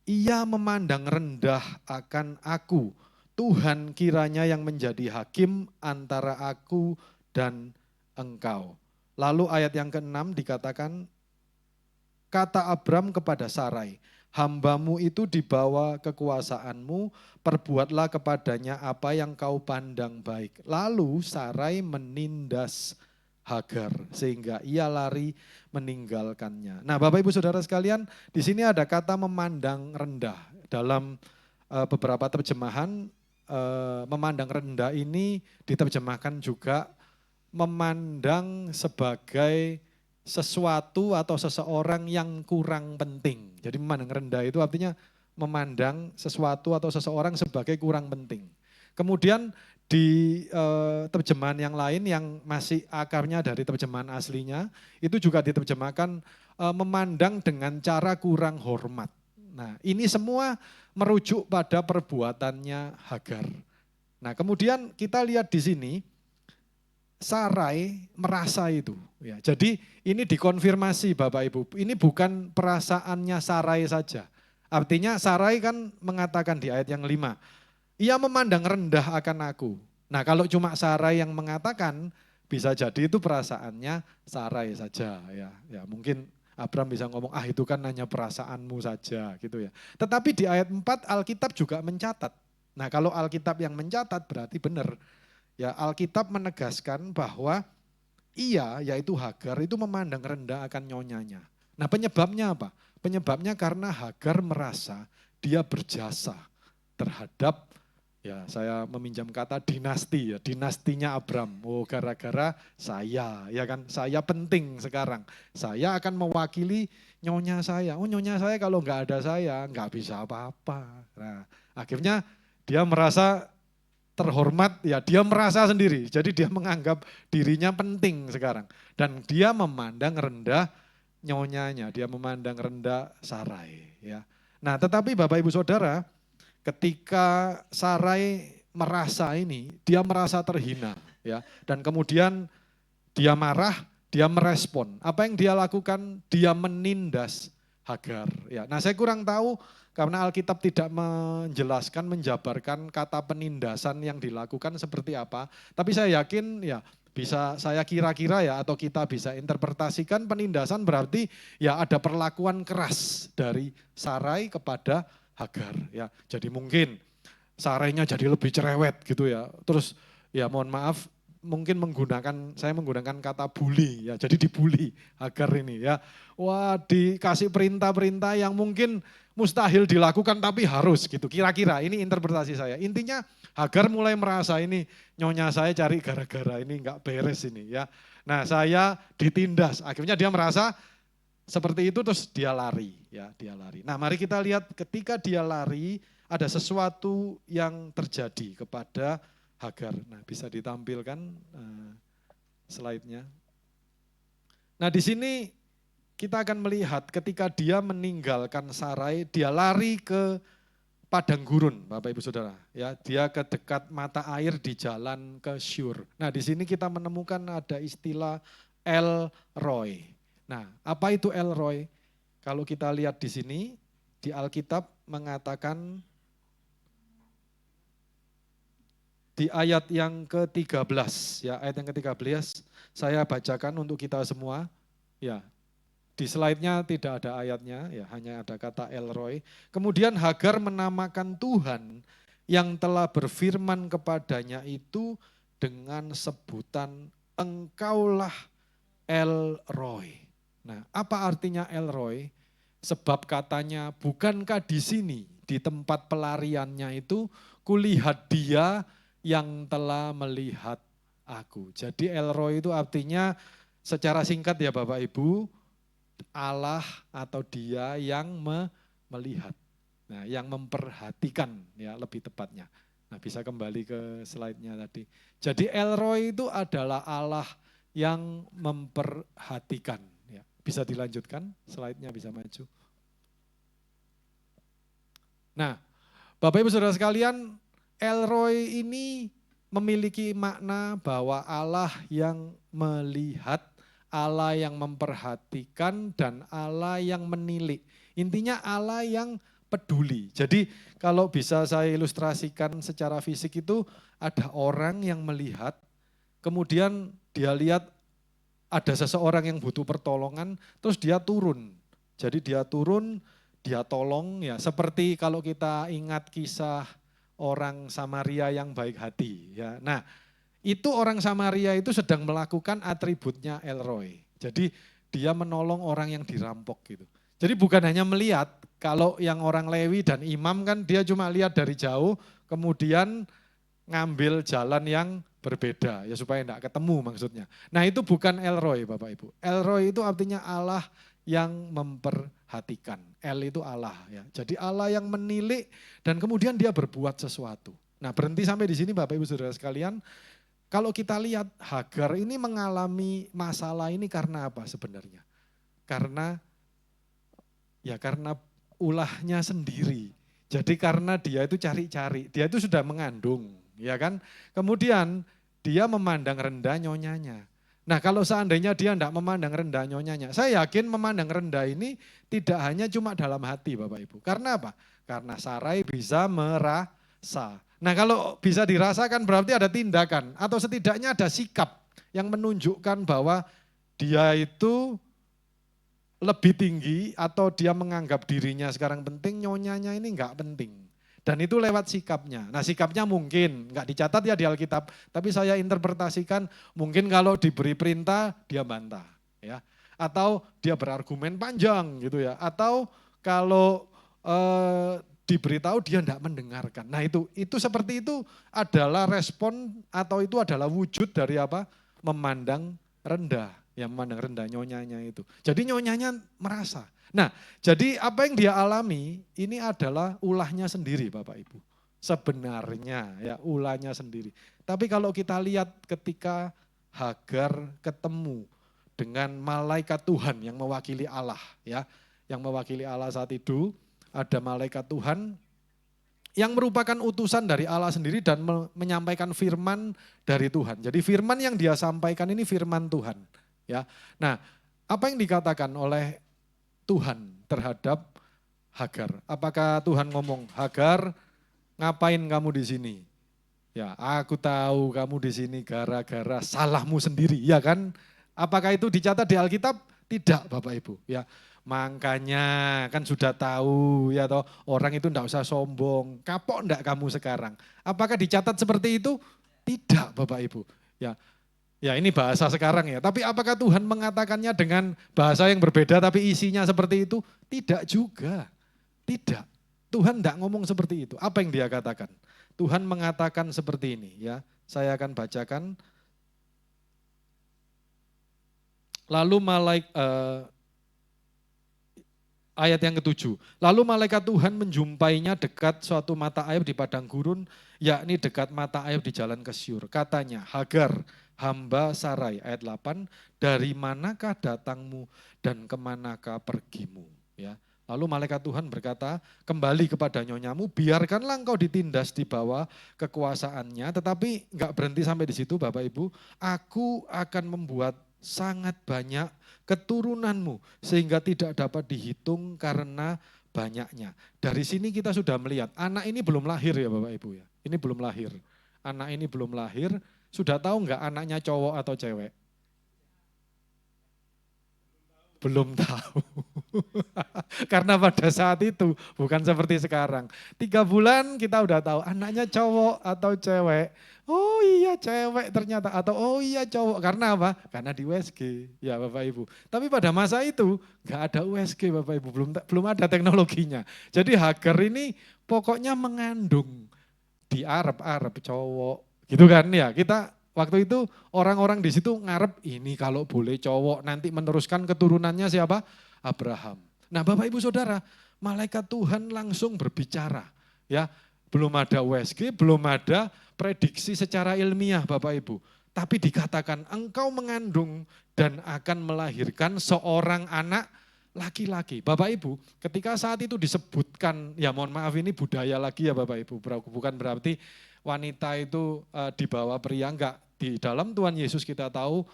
ia memandang rendah akan aku. Tuhan kiranya yang menjadi hakim antara aku dan engkau. Lalu ayat yang ke-6 dikatakan, kata Abram kepada Sarai, hambamu itu dibawa kekuasaanmu, perbuatlah kepadanya apa yang kau pandang baik. Lalu Sarai menindas Hagar sehingga ia lari meninggalkannya. Nah, Bapak Ibu Saudara sekalian, di sini ada kata memandang rendah. Dalam beberapa terjemahan, memandang rendah ini diterjemahkan juga memandang sebagai sesuatu atau seseorang yang kurang penting. Jadi memandang rendah itu artinya memandang sesuatu atau seseorang sebagai kurang penting. Kemudian di terjemahan yang lain yang masih akarnya dari terjemahan aslinya, itu juga diterjemahkan memandang dengan cara kurang hormat. Nah, ini semua merujuk pada perbuatannya Hagar. Nah, kemudian kita lihat di sini, Sarai merasa itu. Ya, jadi ini dikonfirmasi Bapak Ibu, ini bukan perasaannya Sarai saja. Artinya Sarai kan mengatakan di ayat yang 5, ia memandang rendah akan aku. Nah kalau cuma Sarai yang mengatakan, bisa jadi itu perasaannya Sarai saja. Ya mungkin Abram bisa ngomong, itu kan hanya perasaanmu saja gitu ya. Tetapi di ayat 4 Alkitab juga mencatat. Nah kalau Alkitab yang mencatat berarti benar. Ya, Alkitab menegaskan bahwa ia, yaitu Hagar, itu memandang rendah akan nyonyanya. Nah penyebabnya apa? Penyebabnya karena Hagar merasa dia berjasa terhadap, ya saya meminjam kata dinasti, ya dinastinya Abram. Oh gara-gara saya, ya kan, saya penting sekarang. Saya akan mewakili nyonya saya. Oh nyonya saya kalau nggak ada saya nggak bisa apa-apa. Nah akhirnya dia merasa terhormat, ya dia merasa sendiri. Jadi dia menganggap dirinya penting sekarang. Dan dia memandang rendah nyonyanya, dia memandang rendah Sarai. Ya. Nah tetapi Bapak Ibu Saudara, ketika Sarai merasa ini, dia merasa terhina. Ya. Dan kemudian dia marah, dia merespon. Apa yang dia lakukan? Dia menindas Hagar. Ya. Nah saya kurang tahu, karena Alkitab tidak menjelaskan, menjabarkan kata penindasan yang dilakukan seperti apa. Tapi saya yakin ya bisa saya kira-kira ya atau kita bisa interpretasikan penindasan berarti ya ada perlakuan keras dari Sarai kepada Hagar. Ya. Jadi mungkin Sarainya jadi lebih cerewet gitu ya. Terus ya mohon maaf mungkin saya menggunakan kata bully ya. Jadi dibully Hagar ini ya. Wah dikasih perintah-perintah yang mungkin mustahil dilakukan tapi harus gitu. Kira-kira ini interpretasi saya. Intinya Hagar mulai merasa ini nyonya saya cari gara-gara ini enggak beres ini ya. Nah saya ditindas. Akhirnya dia merasa seperti itu terus dia lari ya, dia lari. Nah mari kita lihat ketika dia lari ada sesuatu yang terjadi kepada Hagar. Nah bisa ditampilkan slide-nya. Nah di sini kita akan melihat ketika dia meninggalkan Sarai, dia lari ke padang gurun, Bapak Ibu Saudara. Ya, dia ke dekat mata air di jalan ke Syur. Nah di sini kita menemukan ada istilah El Roi. Nah apa itu El Roi? Kalau kita lihat di sini, di Alkitab mengatakan di ayat yang ke-13, ya ayat yang ke-13 saya bacakan untuk kita semua. Ya, di slide-nya tidak ada ayatnya, ya hanya ada kata El Roi. Kemudian Hagar menamakan Tuhan yang telah berfirman kepadanya itu dengan sebutan Engkaulah El Roi. Nah, apa artinya El Roi? Sebab katanya, bukankah di sini, di tempat pelariannya itu, kulihat dia yang telah melihat aku. Jadi El Roi itu artinya secara singkat ya Bapak Ibu, Allah atau dia yang melihat. Nah, yang memperhatikan ya lebih tepatnya. Nah, bisa kembali ke slide-nya tadi. Jadi El Roi itu adalah Allah yang memperhatikan. Ya, bisa dilanjutkan, slide-nya bisa maju. Nah, Bapak Ibu Saudara sekalian, El Roi ini memiliki makna bahwa Allah yang melihat, Allah yang memperhatikan, dan Allah yang menilik. Intinya Allah yang peduli. Jadi kalau bisa saya ilustrasikan secara fisik itu ada orang yang melihat, kemudian dia lihat ada seseorang yang butuh pertolongan, terus dia turun. Jadi dia turun, dia tolong ya, seperti kalau kita ingat kisah orang Samaria yang baik hati ya. Nah, itu orang Samaria itu sedang melakukan atributnya El Roi. Jadi dia menolong orang yang dirampok gitu. Jadi bukan hanya melihat, kalau yang orang Lewi dan imam kan dia cuma lihat dari jauh, kemudian ngambil jalan yang berbeda ya supaya tidak ketemu maksudnya. Nah itu bukan El Roi Bapak Ibu. El Roi itu artinya Allah yang memperhatikan. El itu Allah ya. Jadi Allah yang menilik dan kemudian dia berbuat sesuatu. Nah berhenti sampai di sini Bapak Ibu Saudara sekalian. Kalau kita lihat Hagar ini mengalami masalah ini karena apa sebenarnya? Karena ulahnya sendiri. Jadi karena dia itu cari-cari, dia itu sudah mengandung, ya kan? Kemudian dia memandang rendah nyonyanya. Nah kalau seandainya dia tidak memandang rendah nyonyanya, saya yakin memandang rendah ini tidak hanya cuma dalam hati Bapak Ibu. Karena apa? Karena Sarai bisa merasa. Nah kalau bisa dirasakan berarti ada tindakan atau setidaknya ada sikap yang menunjukkan bahwa dia itu lebih tinggi atau dia menganggap dirinya sekarang penting, nyonyanya ini enggak penting. Dan itu lewat sikapnya. Nah sikapnya mungkin enggak dicatat ya di Alkitab, tapi saya interpretasikan mungkin kalau diberi perintah dia bantah, ya, atau dia berargumen panjang gitu ya, atau kalau diberitahu dia enggak mendengarkan. Nah itu seperti itu adalah respon atau itu adalah wujud dari apa? Memandang rendah, yang memandang rendah nyonyanya itu. Jadi nyonyanya merasa. Nah, jadi apa yang dia alami ini adalah ulahnya sendiri Bapak Ibu. Sebenarnya ya ulahnya sendiri. Tapi kalau kita lihat ketika Hagar ketemu dengan malaikat Tuhan yang mewakili Allah ya, yang mewakili Allah saat itu, ada malaikat Tuhan yang merupakan utusan dari Allah sendiri dan menyampaikan firman dari Tuhan. Jadi firman yang dia sampaikan ini firman Tuhan ya. Nah, apa yang dikatakan oleh Tuhan terhadap Hagar? Apakah Tuhan ngomong, Hagar ngapain kamu di sini? Ya aku tahu kamu di sini gara-gara salahmu sendiri, ya kan? Apakah itu dicatat di Alkitab? Tidak Bapak Ibu. Ya makanya kan sudah tahu ya toh, orang itu enggak usah sombong. Kapok enggak kamu sekarang? Apakah dicatat seperti itu? Tidak Bapak Ibu. Ya ini bahasa sekarang ya, tapi apakah Tuhan mengatakannya dengan bahasa yang berbeda tapi isinya seperti itu? Tidak juga, tidak. Tuhan tidak ngomong seperti itu. Apa yang dia katakan? Tuhan mengatakan seperti ini ya, saya akan bacakan. Lalu ayat yang ke-7. Lalu malaikat Tuhan menjumpainya dekat suatu mata air di padang gurun, yakni dekat mata air di jalan ke Syur. Katanya, Hagar, hamba Sarai, ayat 8, dari manakah datangmu dan kemanakah pergimu? Ya. Lalu malaikat Tuhan berkata, kembali kepada nyonyamu, biarkanlah engkau ditindas di bawah kekuasaannya, tetapi enggak berhenti sampai di situ Bapak Ibu, aku akan membuat sangat banyak keturunanmu, sehingga tidak dapat dihitung karena banyaknya. Dari sini kita sudah melihat, anak ini belum lahir ya Bapak Ibu ya, ini belum lahir. Anak ini belum lahir, sudah tahu enggak anaknya cowok atau cewek? Belum tahu. Karena pada saat itu bukan seperti sekarang. 3 bulan kita udah tahu anaknya cowok atau cewek. Oh iya cewek ternyata atau oh iya cowok. Karena apa? Karena di USG ya Bapak Ibu. Tapi pada masa itu nggak ada USG Bapak Ibu, belum ada teknologinya. Jadi Hagar ini pokoknya mengandung di Arab cowok gitu kan ya. Kita waktu itu orang-orang di situ ngarep ini kalau boleh cowok nanti meneruskan keturunannya siapa? Abraham. Nah Bapak Ibu Saudara, malaikat Tuhan langsung berbicara. Ya, belum ada USG, belum ada prediksi secara ilmiah Bapak Ibu. Tapi dikatakan engkau mengandung dan akan melahirkan seorang anak laki-laki. Bapak Ibu, ketika saat itu disebutkan, ya mohon maaf ini budaya lagi ya Bapak Ibu, bukan berarti wanita itu dibawa pria, enggak. Di dalam Tuhan Yesus kita tahu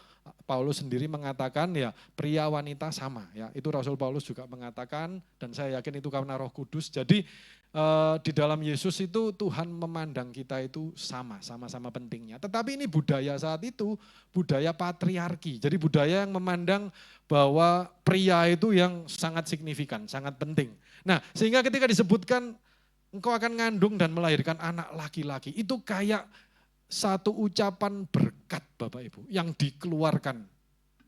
Paulus sendiri mengatakan ya pria wanita sama ya. Itu Rasul Paulus juga mengatakan dan saya yakin itu karena Roh Kudus. Jadi di dalam Yesus itu Tuhan memandang kita itu sama-sama pentingnya. Tetapi ini budaya saat itu budaya patriarki. Jadi budaya yang memandang bahwa pria itu yang sangat signifikan, sangat penting. Nah, sehingga ketika disebutkan engkau akan ngandung dan melahirkan anak laki-laki, itu kayak satu ucapan berkat Bapak Ibu yang dikeluarkan.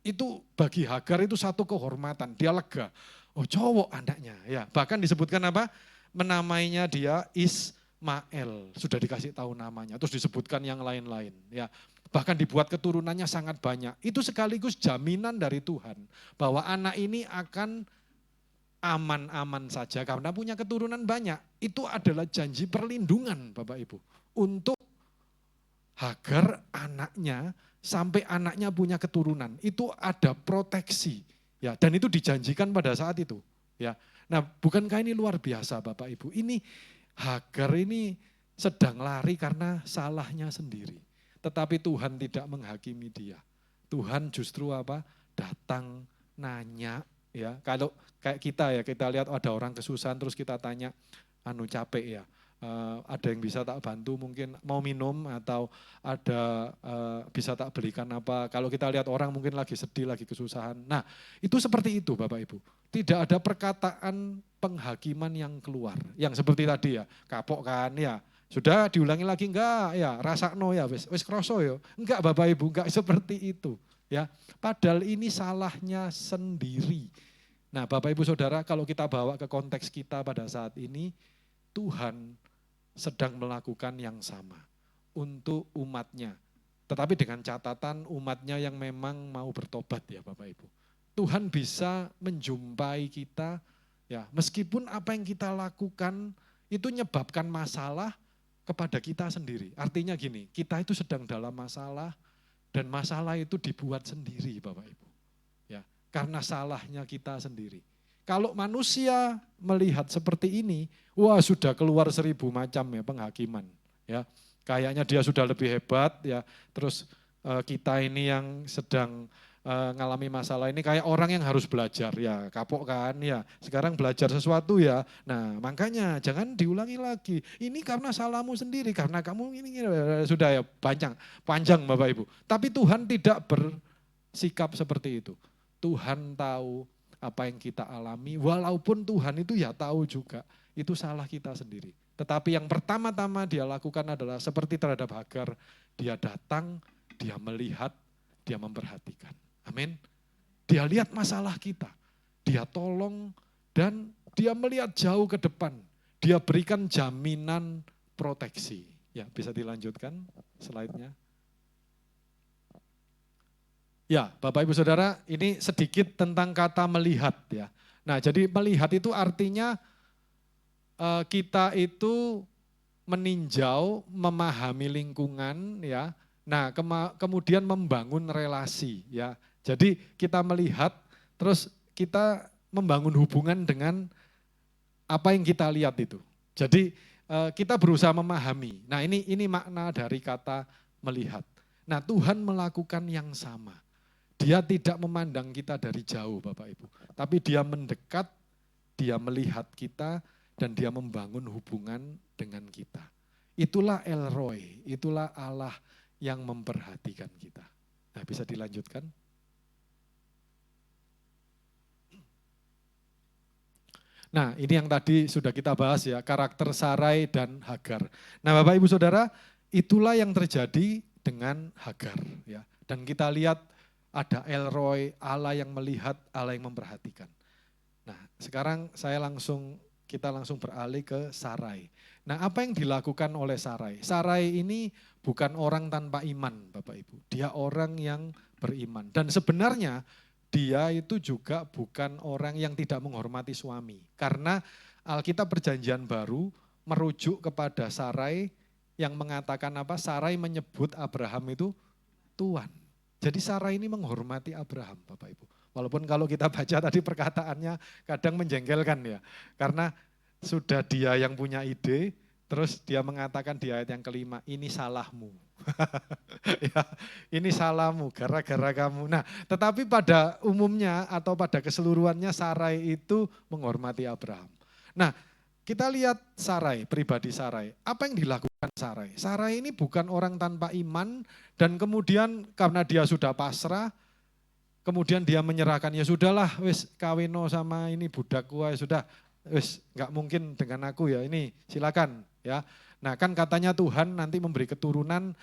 Itu bagi Hagar itu satu kehormatan, dia lega. Oh cowok anaknya ya. Bahkan disebutkan apa? Menamainya dia Ismail, sudah dikasih tahu namanya. Terus disebutkan yang lain-lain ya. Bahkan dibuat keturunannya sangat banyak. Itu sekaligus jaminan dari Tuhan bahwa anak ini akan aman-aman saja karena punya keturunan banyak. Itu adalah janji perlindungan Bapak Ibu untuk Hagar anaknya sampai anaknya punya keturunan. Itu ada proteksi ya, dan itu dijanjikan pada saat itu ya. Nah, bukankah ini luar biasa Bapak Ibu? Ini Hagar ini sedang lari karena salahnya sendiri. Tetapi Tuhan tidak menghakimi dia. Tuhan justru apa? Datang nanya ya. Kalau kayak kita ya, kita lihat ada orang kesusahan terus kita tanya, capek ya. Ada yang bisa tak bantu mungkin mau minum atau ada bisa tak belikan apa. Kalau kita lihat orang mungkin lagi sedih, lagi kesusahan. Nah itu seperti itu Bapak Ibu. Tidak ada perkataan penghakiman yang keluar. Yang seperti tadi ya, kapok kan ya. Sudah diulangi lagi enggak ya, rasakno ya wis kroso ya. Enggak Bapak Ibu, enggak seperti itu ya. Padahal ini salahnya sendiri. Nah Bapak Ibu Saudara, kalau kita bawa ke konteks kita pada saat ini, Tuhan sedang melakukan yang sama untuk umatnya. Tetapi dengan catatan umatnya yang memang mau bertobat ya Bapak Ibu. Tuhan bisa menjumpai kita ya, meskipun apa yang kita lakukan itu menyebabkan masalah kepada kita sendiri. Artinya gini, kita itu sedang dalam masalah dan masalah itu dibuat sendiri Bapak Ibu. Ya, karena salahnya kita sendiri. Kalau manusia melihat seperti ini, wah sudah keluar 1000 macam ya penghakiman. Ya, kayaknya dia sudah lebih hebat ya. Terus kita ini yang sedang ngalami masalah ini kayak orang yang harus belajar ya, kapok kan ya. Sekarang belajar sesuatu ya. Nah makanya jangan diulangi lagi. Ini karena salahmu sendiri, karena kamu ini sudah ya panjang Bapak Ibu. Tapi Tuhan tidak bersikap seperti itu. Tuhan tahu apa yang kita alami, walaupun Tuhan itu ya tahu juga, itu salah kita sendiri. Tetapi yang pertama-tama dia lakukan adalah seperti terhadap Hagar, dia datang, dia melihat, dia memperhatikan. Amin. Dia lihat masalah kita, dia tolong dan dia melihat jauh ke depan. Dia berikan jaminan proteksi. Ya, bisa dilanjutkan slide-nya. Ya, Bapak Ibu Saudara, ini sedikit tentang kata melihat ya. Nah, jadi melihat itu artinya kita itu meninjau, memahami lingkungan ya, Nah, kemudian membangun relasi ya. Jadi kita melihat terus kita membangun hubungan dengan apa yang kita lihat itu. Jadi kita berusaha memahami. Nah, ini makna dari kata melihat. Nah, Tuhan melakukan yang sama. Dia tidak memandang kita dari jauh Bapak Ibu. Tapi dia mendekat, dia melihat kita, dan dia membangun hubungan dengan kita. Itulah El Roy, itulah Allah yang memperhatikan kita. Nah, bisa dilanjutkan? Nah, ini yang tadi sudah kita bahas ya, karakter Sarai dan Hagar. Nah, Bapak Ibu Saudara, itulah yang terjadi dengan Hagar ya. Dan kita lihat ada El Roy, Allah yang melihat, Allah yang memperhatikan. Nah, sekarang kita langsung beralih ke Sarai. Nah, apa yang dilakukan oleh Sarai? Sarai ini bukan orang tanpa iman, Bapak Ibu. Dia orang yang beriman. Dan sebenarnya dia itu juga bukan orang yang tidak menghormati suami. Karena Alkitab Perjanjian Baru merujuk kepada Sarai yang mengatakan apa? Sarai menyebut Abraham itu Tuan. Jadi Sarai ini menghormati Abraham, Bapak Ibu. Walaupun kalau kita baca tadi perkataannya kadang menjengkelkan ya. Karena sudah dia yang punya ide, terus dia mengatakan di ayat yang kelima, ini salahmu. Ya, ini salahmu, gara-gara kamu. Nah, tetapi pada umumnya atau pada keseluruhannya Sarai itu menghormati Abraham. Nah, kita lihat Sarai, pribadi Sarai. Apa yang dilakukan Sarai? Sarai ini bukan orang tanpa iman dan kemudian karena dia sudah pasrah, kemudian dia menyerahkan, ya sudahlah wis kawino sama ini budakku ya sudah, wis nggak mungkin dengan aku ya ini silakan ya. Nah kan katanya Tuhan nanti memberi keturunan,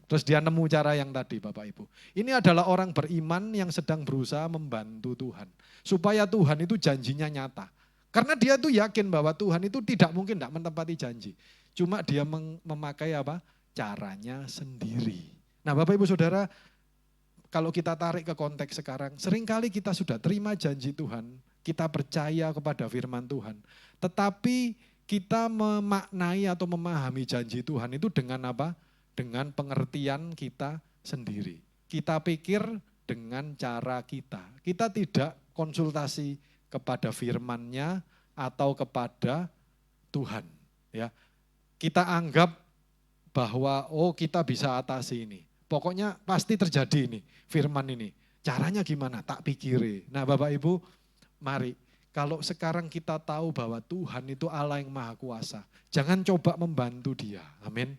terus dia nemu cara yang tadi Bapak Ibu. Ini adalah orang beriman yang sedang berusaha membantu Tuhan. Supaya Tuhan itu janjinya nyata. Karena dia tuh yakin bahwa Tuhan itu tidak mungkin tidak menepati janji. Cuma dia memakai apa? Caranya sendiri. Nah Bapak Ibu Saudara, kalau kita tarik ke konteks sekarang, seringkali kita sudah terima janji Tuhan, kita percaya kepada firman Tuhan. Tetapi kita memaknai atau memahami janji Tuhan itu dengan apa? Dengan pengertian kita sendiri. Kita pikir dengan cara kita. Kita tidak konsultasi kepada firman-Nya atau kepada Tuhan. Ya, kita anggap bahwa kita bisa atasi ini. Pokoknya pasti terjadi ini, firman ini. Caranya gimana? Tak pikiri. Nah Bapak Ibu, mari. Kalau sekarang kita tahu bahwa Tuhan itu Allah yang Maha Kuasa, jangan coba membantu Dia. Amin.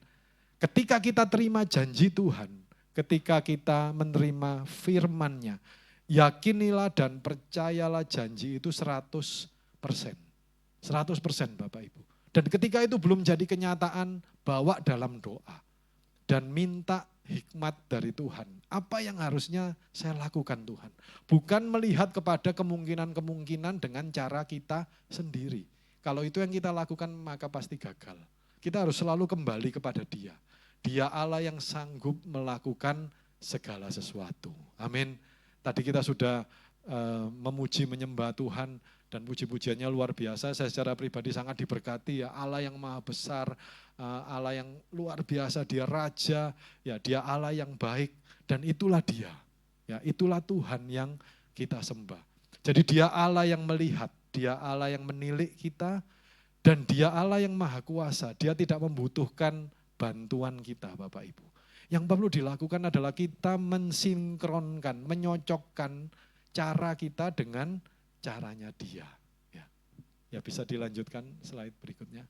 Ketika kita terima janji Tuhan, ketika kita menerima firman-Nya, yakinilah dan percayalah janji itu 100%. 100% Bapak Ibu. Dan ketika itu belum jadi kenyataan, bawa dalam doa. Dan minta hikmat dari Tuhan. Apa yang harusnya saya lakukan Tuhan? Bukan melihat kepada kemungkinan-kemungkinan dengan cara kita sendiri. Kalau itu yang kita lakukan maka pasti gagal. Kita harus selalu kembali kepada Dia. Dia Allah yang sanggup melakukan segala sesuatu. Amin. Tadi kita sudah memuji menyembah Tuhan dan puji-pujiannya luar biasa. Saya secara pribadi sangat diberkati ya, Allah yang maha besar, Allah yang luar biasa, Dia Raja, ya Dia Allah yang baik dan itulah Dia. Ya, itulah Tuhan yang kita sembah. Jadi Dia Allah yang melihat, Dia Allah yang menilik kita dan Dia Allah yang maha kuasa. Dia tidak membutuhkan bantuan kita Bapak Ibu. Yang perlu dilakukan adalah kita mensinkronkan, menyocokkan cara kita dengan caranya Dia. Ya bisa dilanjutkan slide berikutnya.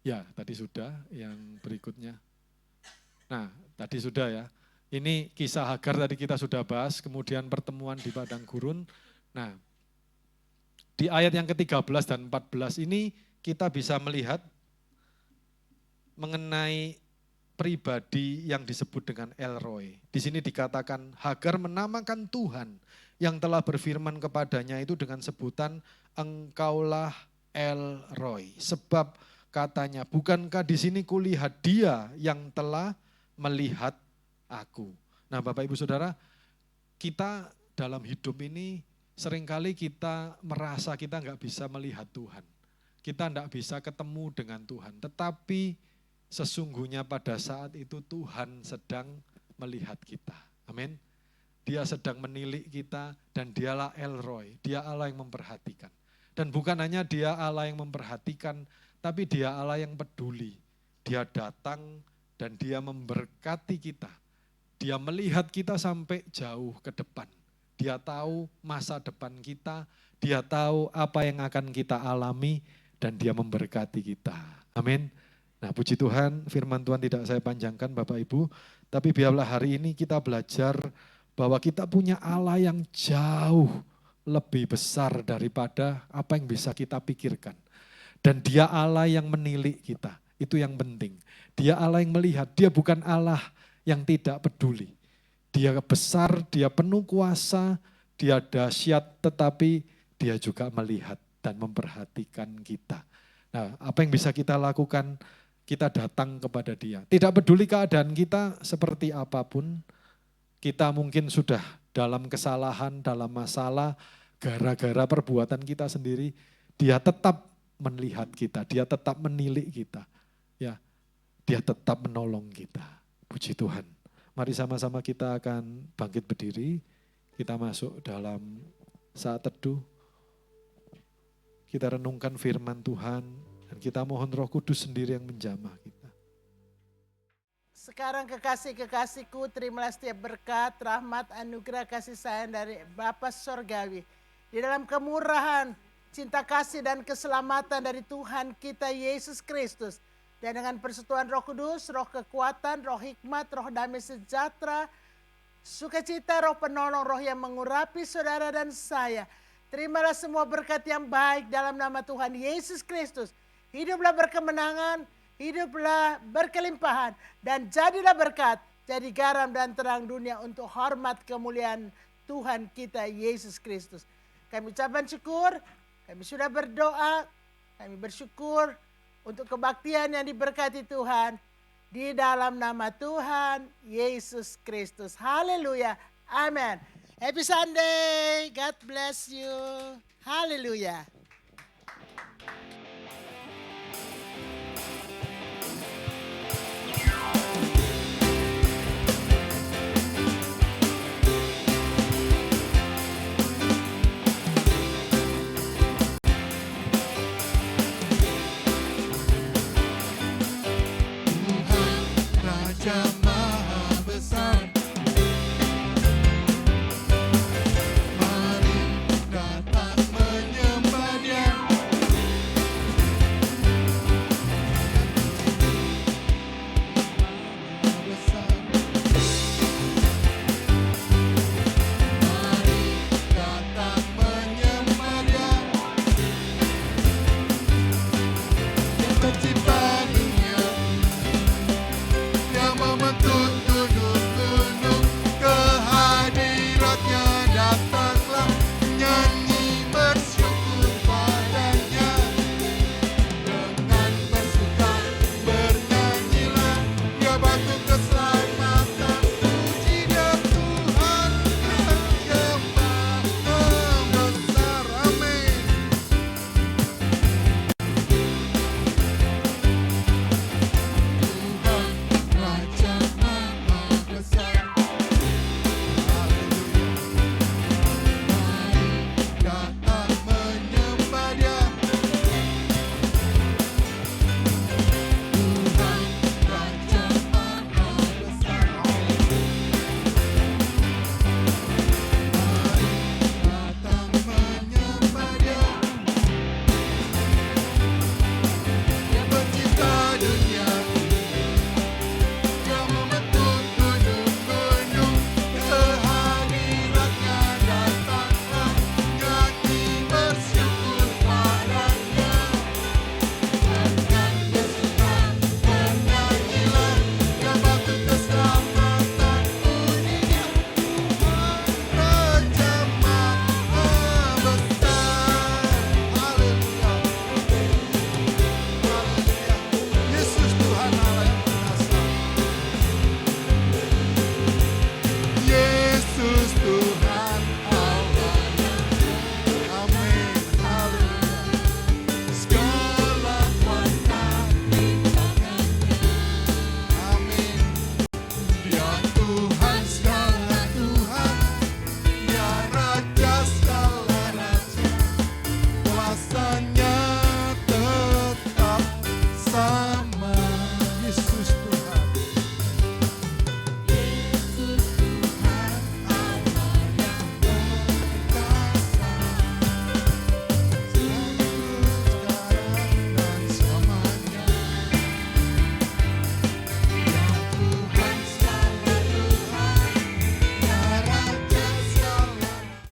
Ya tadi sudah, yang berikutnya. Nah tadi sudah ya. Ini kisah Hagar tadi kita sudah bahas, kemudian pertemuan di padang gurun. Nah di ayat yang ke-13 dan 14 ini kita bisa melihat mengenai pribadi yang disebut dengan El Roy. Di sini dikatakan Hagar menamakan Tuhan yang telah berfirman kepadanya itu dengan sebutan Engkaulah El Roy. Sebab katanya, bukankah di sini kulihat Dia yang telah melihat aku. Nah Bapak Ibu Saudara, kita dalam hidup ini seringkali kita merasa kita nggak bisa melihat Tuhan. Kita nggak bisa ketemu dengan Tuhan. Tetapi sesungguhnya pada saat itu Tuhan sedang melihat kita. Amin. Dia sedang menilik kita dan dialah El Roy, dia Allah yang memperhatikan. Dan bukan hanya dia Allah yang memperhatikan, tapi dia Allah yang peduli. Dia datang dan dia memberkati kita. Dia melihat kita sampai jauh ke depan. Dia tahu masa depan kita, dia tahu apa yang akan kita alami, dan dia memberkati kita. Amin. Nah, puji Tuhan, firman Tuhan tidak saya panjangkan Bapak Ibu, tapi biarlah hari ini kita belajar bahwa kita punya Allah yang jauh lebih besar daripada apa yang bisa kita pikirkan. Dan dia Allah yang menilik kita, itu yang penting. Dia Allah yang melihat, dia bukan Allah yang tidak peduli. Dia besar, dia penuh kuasa, dia dahsyat, tetapi dia juga melihat dan memperhatikan kita. Nah, apa yang bisa kita lakukan? Kita datang kepada dia. Tidak peduli keadaan kita seperti apapun, kita mungkin sudah dalam kesalahan, dalam masalah, gara-gara perbuatan kita sendiri, dia tetap melihat kita, dia tetap menilik kita. Ya, dia tetap menolong kita. Puji Tuhan. Mari sama-sama kita akan bangkit berdiri, kita masuk dalam saat teduh. Kita renungkan firman Tuhan, dan kita mohon Roh Kudus sendiri yang menjamah kita. Sekarang kekasih-kekasihku, terimalah setiap berkat, rahmat, anugerah, kasih sayang dari Bapa Sorgawi. Di dalam kemurahan, cinta kasih dan keselamatan dari Tuhan kita Yesus Kristus. Dan dengan persekutuan Roh Kudus, roh kekuatan, roh hikmat, roh damai sejahtera, sukacita, roh penolong, roh yang mengurapi saudara dan saya. Terimalah semua berkat yang baik dalam nama Tuhan Yesus Kristus. Hiduplah berkemenangan, hiduplah berkelimpahan, dan jadilah berkat, jadi garam dan terang dunia untuk hormat kemuliaan Tuhan kita Yesus Kristus. Kami ucapkan syukur, kami sudah berdoa, kami bersyukur untuk kebaktian yang diberkati Tuhan di dalam nama Tuhan Yesus Kristus. Haleluya, amin. Happy Sunday, God bless you. Haleluya.